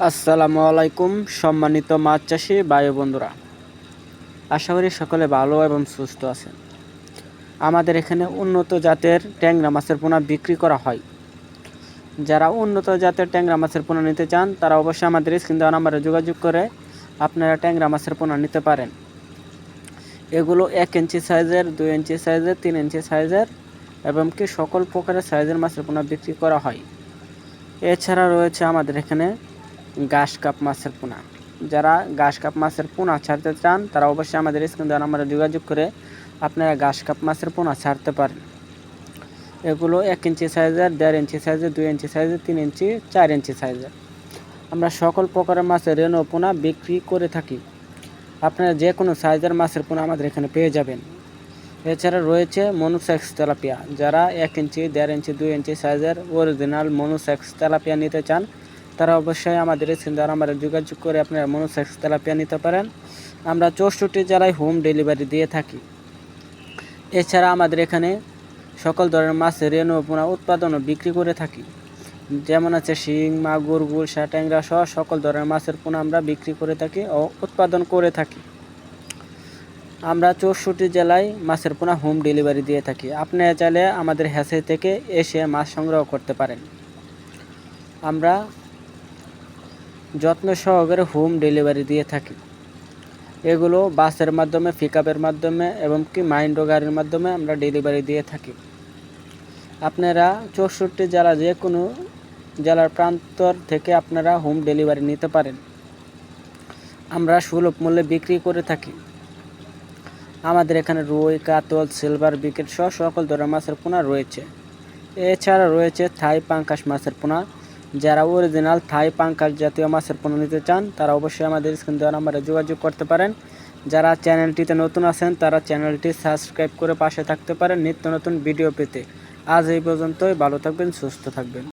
আসসালামু আলাইকুম সম্মানিত মাছ চাষি ভাই বন্ধুরা, আশা করি সকলে ভালো এবং সুস্থ আছেন। আমাদের এখানে উন্নত জাতের ট্যাংরা মাছের পোনা বিক্রি করা হয়। যারা উন্নত জাতের ট্যাংরা মাছের পোনা নিতে চান তারা অবশ্যই আমাদের স্ক্রিন দেওয়া নাম্বারে যোগাযোগ করে আপনারা ট্যাংরা মাছের পোনা নিতে পারেন। এগুলো 1 ইঞ্চি সাইজের, 2 ইঞ্চি সাইজের, 3 ইঞ্চি সাইজের এবং কি সকল প্রকারের সাইজের মাছের পোনা বিক্রি করা হয়। এছাড়া রয়েছে আমাদের এখানে ঘাস কাপ মাছের পোনা। যারা ঘাস কাপ মাছের পোনা ছাড়তে চান তারা অবশ্যই আমাদের স্ক্রিন দেওয়া নাম্বারে যোগাযোগ করে আপনারা ঘাস কাপ মাছের পোনা ছাড়তে পারেন। এগুলো 1 ইঞ্চি সাইজের, 1.5 ইঞ্চি সাইজের, 2 ইঞ্চি সাইজের, 3 ইঞ্চি, 4 ইঞ্চি সাইজের। আমরা সকল প্রকারের মাছের রেণু পোনা বিক্রি করে থাকি। আপনারা যে কোনো সাইজের মাছের পোনা আমাদের এখানে পেয়ে যাবেন। এছাড়া রয়েছে মনোসেক্স তেলাপিয়া। যারা 1 ইঞ্চি, 1.5 ইঞ্চি, 2 ইঞ্চি সাইজের অরিজিনাল মনোসেক্স তেলাপিয়া নিতে চান তারা অবশ্যই আমাদের স্ক্রিন দেওয়া নাম্বারে যোগাযোগ করে আপনারা মনোসেক্স তেলাপিয়া নিতে পারেন। আমরা 64 জেলায় হোম ডেলিভারি দিয়ে থাকি। এছাড়া আমাদের এখানে সকল ধরনের মাছের রেণু পোনা উৎপাদন ও বিক্রি করে থাকি। যেমন আছে শিং, মাগুর, গুলশা, ট্যাংরা সহ সকল ধরনের মাছের পোনা আমরা বিক্রি করে থাকি ও উৎপাদন করে থাকি। আমরা 64 জেলায় মাছের পোনা হোম ডেলিভারি দিয়ে থাকি। আপনারা চাইলে আমাদের হ্যাচারি থেকে এসে মাছ সংগ্রহ করতে পারেন। আমরা যত্ন সহকারে হোম ডেলিভারি দিয়ে থাকি। এগুলো বাসের মাধ্যমে, পিকআপের মাধ্যমে এবং কি মাইন্ডো গাড়ির মাধ্যমে আমরা ডেলিভারি দিয়ে থাকি। আপনারা 64 জেলা যে কোনো জেলার প্রান্তর থেকে আপনারা হোম ডেলিভারি নিতে পারেন। আমরা সুলভ মূল্যে বিক্রি করে থাকি। আমাদের এখানে রুই, কাতল, সিলভার বিকেট সহ সকল ধরনের মাছের পোনা রয়েছে। এছাড়া রয়েছে থাই পাঙ্কাশ মাছের পোনা। যারা অরিজিনাল থাই পাঙ্কাশ জাতীয় মাছের পোনা নিতে চান তারা অবশ্যই আমাদের স্ক্রিন দেওয়া নাম্বারে যোগাযোগ করতে পারেন। যারা চ্যানেলটিতে নতুন আছেন তারা চ্যানেলটি সাবস্ক্রাইব করে পাশে থাকতে পারেন নিত্য নতুন ভিডিও পেতে। আজ এই পর্যন্তই। ভালো থাকবেন, সুস্থ থাকবেন।